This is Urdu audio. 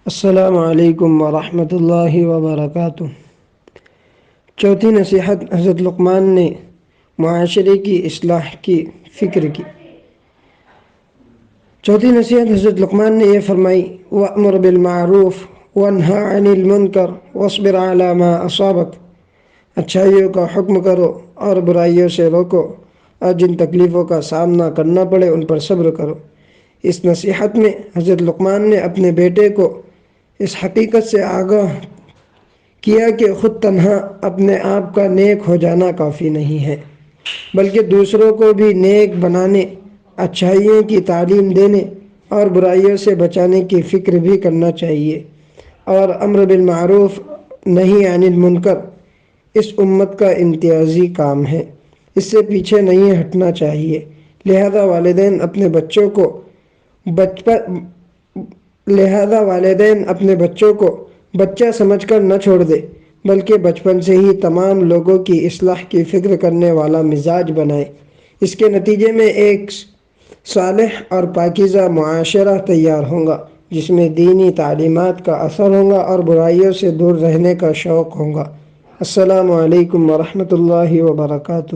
السلام علیکم ورحمۃ اللہ وبرکاتہ۔ چوتھی نصیحت حضرت لقمان نے معاشرے کی اصلاح کی فکر کی۔ چوتھی نصیحت حضرت لقمان نے یہ فرمائی، وَأْمُرْ بِالْمَعْرُوفِ وَانْهَ عَنِ الْمُنْكَرِ وَاصْبِرْ عَلَى مَا أَصَابَكَ۔ اچھائیوں کا حکم کرو اور برائیوں سے روکو، اور جن تکلیفوں کا سامنا کرنا پڑے ان پر صبر کرو۔ اس نصیحت میں حضرت لقمان نے اپنے بیٹے کو اس حقیقت سے آگاہ کیا کہ خود تنہا اپنے آپ کا نیک ہو جانا کافی نہیں ہے، بلکہ دوسروں کو بھی نیک بنانے، اچھائیوں کی تعلیم دینے اور برائیوں سے بچانے کی فکر بھی کرنا چاہیے۔ اور امر بالمعروف نہی عن المنکر اس امت کا امتیازی کام ہے، اس سے پیچھے نہیں ہٹنا چاہیے۔ لہذا والدین اپنے بچوں کو بچہ سمجھ کر نہ چھوڑ دے، بلکہ بچپن سے ہی تمام لوگوں کی اصلاح کی فکر کرنے والا مزاج بنائے۔ اس کے نتیجے میں ایک صالح اور پاکیزہ معاشرہ تیار ہوگا، جس میں دینی تعلیمات کا اثر ہوگا اور برائیوں سے دور رہنے کا شوق ہوگا۔ السلام علیکم ورحمۃ اللہ وبرکاتہ۔